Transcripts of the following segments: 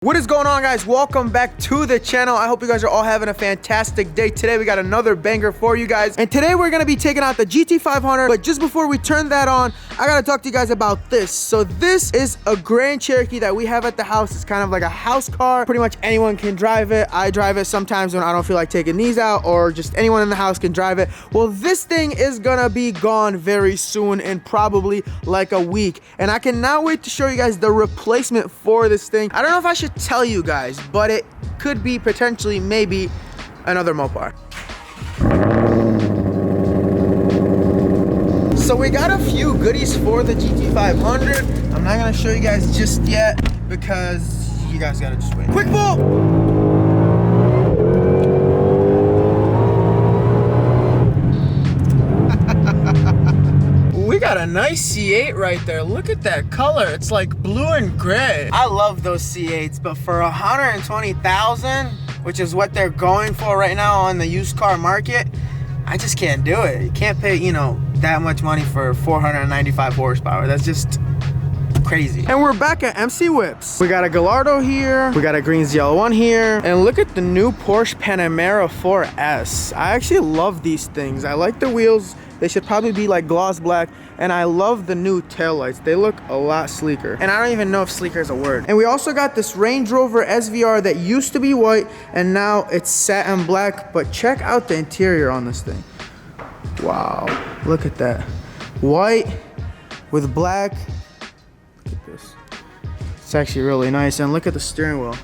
What is going on, guys? Welcome back to the channel. I hope you guys are all having a fantastic day. Today we got another banger for you guys, and today we're gonna be taking out the GT500. But just before we turn that on, I gotta talk to you guys about this. So this is a Grand Cherokee that we have at the house. It's kind of like a house car. Pretty much anyone can drive it. I drive it sometimes when I don't feel like taking these out, or just anyone in the house can drive it. Well, this thing is gonna be gone very soon, in probably like a week, and I cannot wait to show you guys the replacement for this thing. I don't know if I should tell you guys, but it could be potentially maybe another Mopar. So we got a few goodies for the GT500. I'm not gonna show you guys just yet because you guys gotta just wait. Quick pull! We got a nice C8 right there. Look at that color. It's like blue and gray. I love those C8s, but for 120,000, which is what they're going for right now on the used car market, I just can't do it. You can't pay, you know, that much money for 495 horsepower. That's just crazy. And we're back at MC Whips. We got a Gallardo here. We got a Greens Yellow one here. And look at the new Porsche Panamera 4S. I actually love these things. I like the wheels. They should probably be like gloss black, and I love the new taillights. They look a lot sleeker, and I don't even know if sleeker is a word. And we also got this Range Rover SVR that used to be white, and now it's satin black, but check out the interior on this thing. Wow, look at that. White with black. Look at this. It's actually really nice, and look at the steering wheel.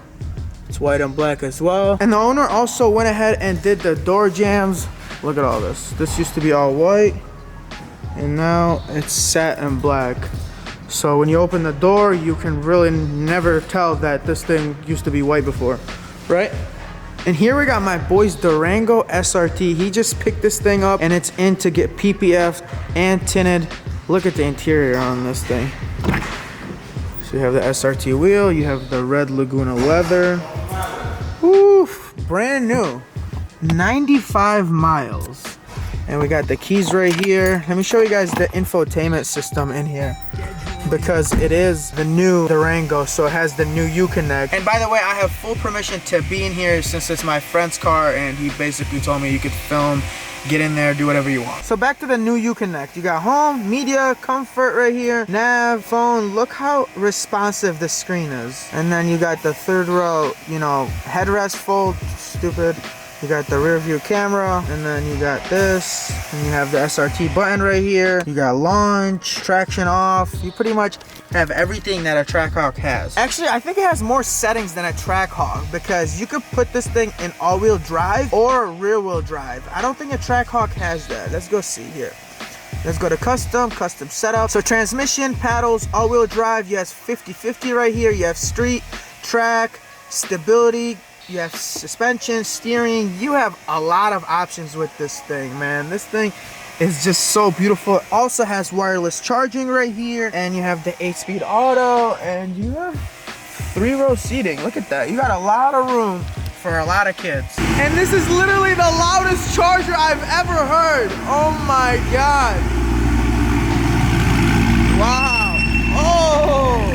It's white and black as well. And the owner also went ahead and did the door jambs. Look at all this. This used to be all white, and now it's satin black. So when you open the door, you can really never tell that this thing used to be white before, right? And here we got my boy's Durango SRT. He just picked this thing up, and it's in to get PPF'd and tinted. Look at the interior on this thing. So you have the SRT wheel, you have the red Laguna leather. Oof, brand new. 95 miles. And we got the keys right here. Let me show you guys the infotainment system in here, because it is the new Durango, so it has the new Uconnect. And by the way, I have full permission to be in here since it's my friend's car, and he basically told me you could film, get in there, do whatever you want. So back to the new Uconnect. You got home, media, comfort right here, nav, phone. Look how responsive the screen is. And then you got the third row, you know, headrest fold, stupid. You got the rear view camera, and then you got this, and you have the SRT button right here. You got launch, traction off. You pretty much have everything that a Trackhawk has. Actually, I think it has more settings than a Trackhawk, because you could put this thing in all-wheel drive or rear-wheel drive. I don't think a Trackhawk has that. Let's go see here. Let's go to custom setup. So transmission, paddles, all-wheel drive. You have 50-50 right here. You have street, track, stability. You have suspension, steering. You have a lot of options with this thing, man. This thing is just so beautiful. It also has wireless charging right here, and you have the 8-speed auto, and you have 3-row seating. Look at that. You got a lot of room for a lot of kids. And this is literally the loudest charger I've ever heard. Oh my God. Wow. Oh.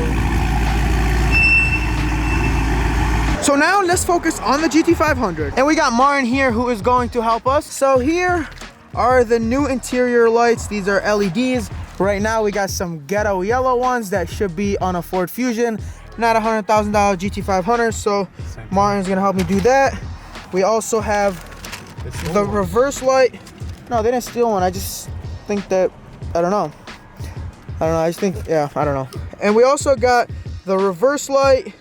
So now let's focus on the GT500. And we got Martin here who is going to help us. So here are the new interior lights. These are LEDs. Right now we got some ghetto yellow ones that should be on a Ford Fusion, not $100,000 GT500. So Martin's gonna help me do that. We also have the reverse light. No, they didn't steal one. I just think that, I don't know. I just think, yeah, I don't know. And we also got the reverse light.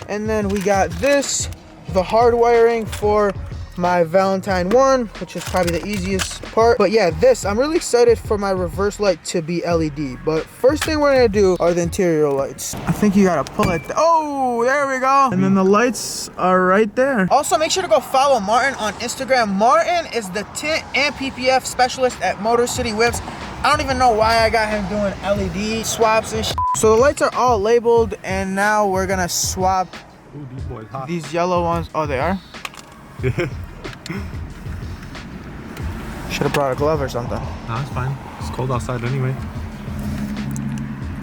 And then we got this, the hardwiring for my Valentine one, which is probably the easiest part. But yeah, this, I'm really excited for my reverse light to be LED. But first thing we're gonna do are the interior lights. I think you gotta pull it. Oh, there we go. And then the lights are right there. Also, make sure to go follow Martin on Instagram. Martin is the tint and PPF specialist at Motor City Whips. I don't even know why I got him doing LED swaps and shit. So the lights are all labeled, and now we're gonna swap. Ooh, these boys hot. These yellow ones. Oh, they are? Should have brought a glove or something. Nah, it's fine. It's cold outside anyway.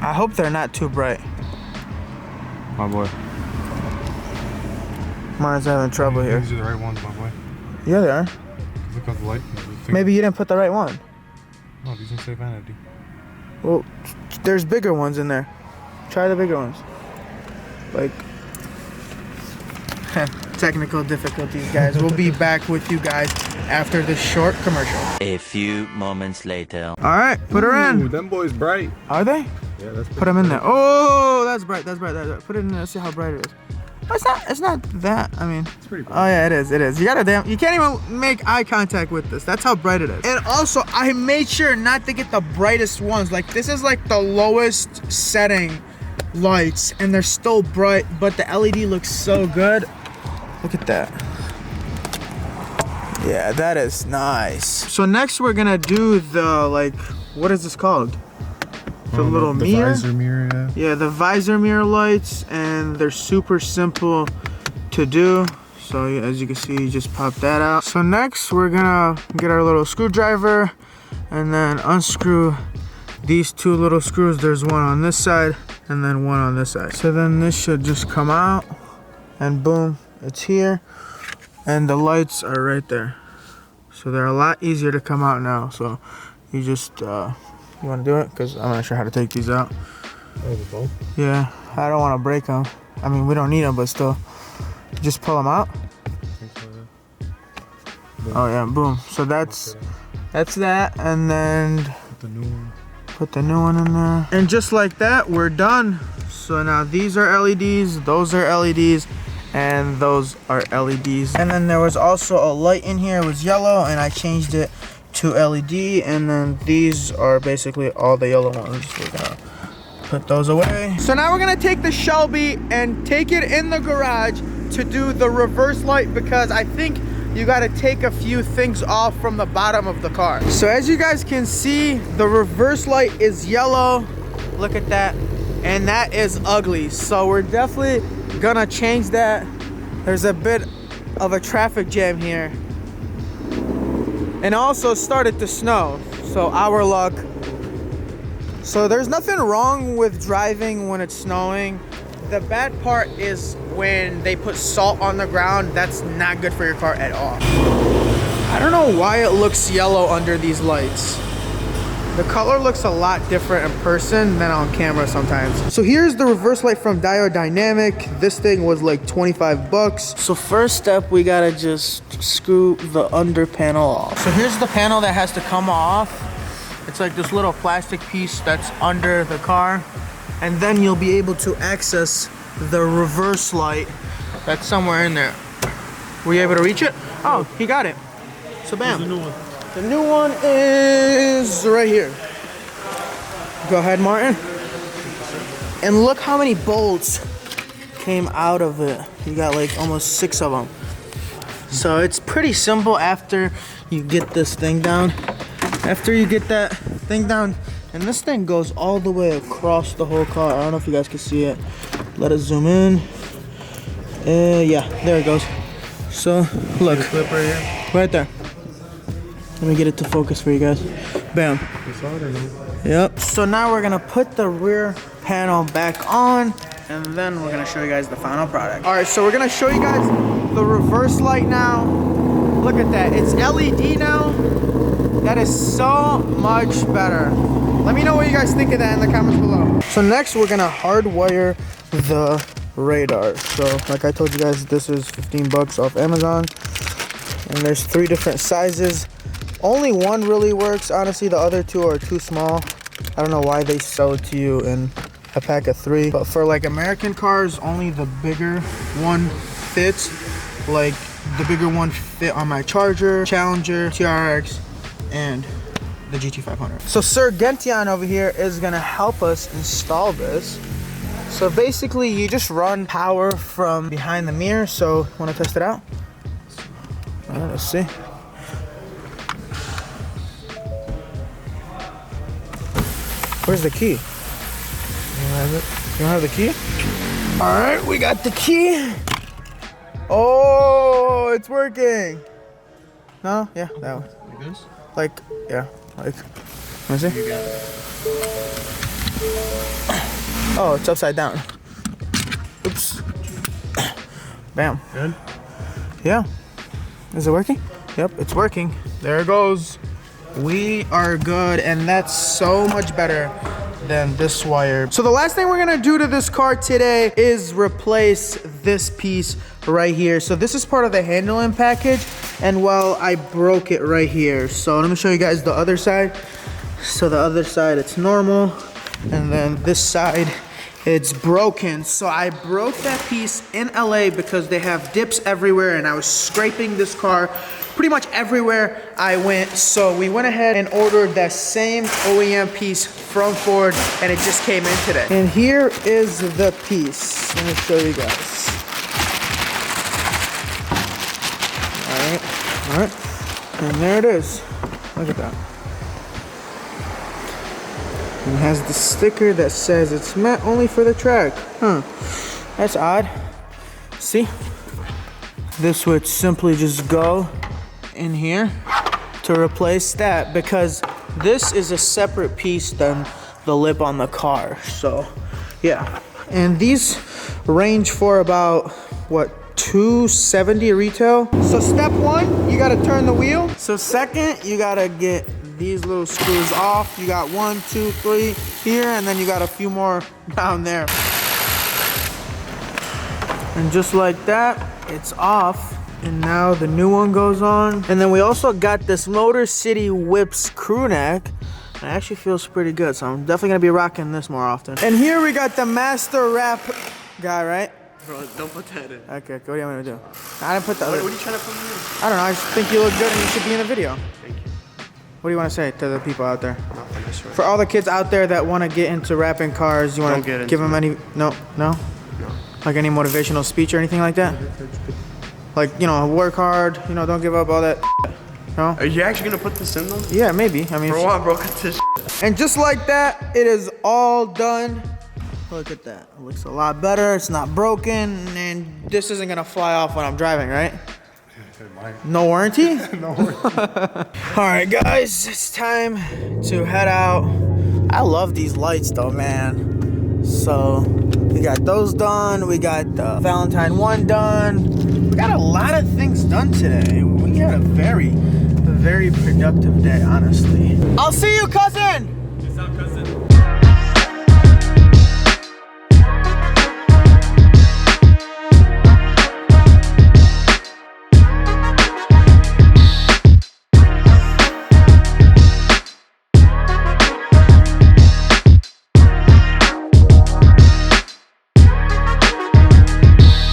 I hope they're not too bright. My boy. Mine's having trouble here. These are the right ones, my boy. Yeah, they are. Look at the light. Maybe you didn't put the right one. No, these ones say vanity. Well, there's bigger ones in there. Try the bigger ones. Like, technical difficulties, guys. We'll be back with you guys after this short commercial. A few moments later. All right, put her in. Ooh, them boys bright. Are they? Yeah, that's Put them in there. Oh, that's bright. That's bright. That's bright. Put it in there. See how bright it is. It's not that. I mean, It's pretty bright. oh yeah, it is. It is. You can't even make eye contact with this. That's how bright it is. And also, I made sure not to get the brightest ones. Like, this is like the lowest setting lights, and they're still bright, but the LED looks so good. Look at that. Yeah, that is nice. So next we're gonna do the, like, what is this called? The little mirror? The visor mirror, yeah. Yeah, the visor mirror lights, and they're super simple to do. So yeah, as you can see, you just pop that out. So next we're gonna get our little screwdriver and then unscrew these two little screws. There's one on this side and then one on this side. So then this should just come out, and boom, it's here. And the lights are right there. So they're a lot easier to come out now. So you just, you wanna do it? Because I'm not sure how to take these out. Oh, the bulb? Yeah, I don't wanna break them. I mean, we don't need them, but still. Just pull them out. Oh yeah, boom. So that's that, and then put the new one in there. And just like that, we're done. So now these are LEDs, those are LEDs, and those are LEDs. And then there was also a light in here. It was yellow, and I changed it to LED. And then these are basically all the yellow ones. We're gonna put those away. So now we're gonna take the Shelby and take it in the garage to do the reverse light, because I think you gotta take a few things off from the bottom of the car. So as you guys can see, the reverse light is yellow. Look at that. And that is ugly. So we're definitely gonna change that. There's a bit of a traffic jam here. And also started to snow, so our luck. So there's nothing wrong with driving when it's snowing. The bad part is when they put salt on the ground. That's not good for your car at all. I don't know why it looks yellow under these lights. The color looks a lot different in person than on camera sometimes. So here's the reverse light from Diode Dynamic. This thing was like 25 bucks. So first step, we gotta just screw the under panel off. So here's the panel that has to come off. It's like this little plastic piece that's under the car. And then you'll be able to access the reverse light that's somewhere in there. Were you able to reach it? Oh, he got it. So bam. Here's the new one. The new one is right here. Go ahead, Martin. And look how many bolts came out of it. You got like almost 6 of them. So it's pretty simple after you get this thing down. After you get that thing down, and this thing goes all the way across the whole car. I don't know if you guys can see it. Let us zoom in. Yeah, there it goes. So look, Clip right here. right there. Let me get it to focus for you guys. Bam. You saw it or no? Yep. So now we're gonna put the rear panel back on, and then we're gonna show you guys the final product. All right, so we're gonna show you guys the reverse light now. Look at that, it's LED now. That is so much better. Let me know what you guys think of that in the comments below. So next we're gonna hardwire the radar. So like I told you guys, this is 15 bucks off Amazon. And there's 3 different sizes. Only one really works, honestly. The other 2 are too small. I don't know why they sell it to you in a pack of 3. But for like American cars, only the bigger one fits. Like the bigger one fit on my Charger, Challenger, TRX, and the GT500. So Sir Gentian over here is gonna help us install this. So basically you just run power from behind the mirror. So wanna test it out? All right, let's see. Where's the key? You don't have it? You don't have the key? All right, we got the key. Oh, it's working. No? Yeah, that one. Like this? Like, yeah, like, let me see. You got it. Oh, it's upside down. Oops. Bam. Good? Yeah. Is it working? Yep, it's working. There it goes. We are good, and that's so much better than this wire. So the last thing we're gonna do to this car today is replace this piece right here. So this is part of the handling package, and well, I broke it right here. So let me show you guys the other side. So the other side, it's normal, and then this side, it's broken. So I broke that piece in LA because they have dips everywhere, and I was scraping this car pretty much everywhere I went. So we went ahead and ordered that same OEM piece from Ford, and it just came in today. And here is the piece. Let me show you guys. All right, and there it is. Look at that. And it has the sticker that says it's meant only for the track. Huh, that's odd. See? This would simply just go in here to replace that, because this is a separate piece than the lip on the car. So yeah, and these range for about what, $270 retail. So step one, you gotta turn the wheel. So second, you gotta get these little screws off. You got 1, 2, 3 here, and then you got a few more down there. And just like that, it's off. And now the new one goes on. And then we also got this Motor City Whips crew neck. It actually feels pretty good, so I'm definitely gonna be rocking this more often. And here we got the master wrap guy, right? Bro, don't put that in. Okay, what do you want me to do? I didn't put the other. What are you trying to put me in? I don't know, I just think you look good and you should be in the video. Thank you. What do you want to say to the people out there? Nothing, I swear. For all the kids out there that want to get into wrapping cars, you want to give them any, no? No. Like any motivational speech or anything like that? Like, you know, work hard, you know, don't give up, all that. No? Are you actually gonna put this in though? Yeah, maybe. I mean, For what, bro? Cut this. and just like that, it is all done. Look at that. It looks a lot better. It's not broken, and this isn't gonna fly off when I'm driving, right? No warranty? No warranty. All right, guys, it's time to head out. I love these lights though, man. So we got those done. We got the Valentine 1 done. We got a lot of things done today. We had a very productive day, honestly. I'll see you, cousin. What's up, cousin?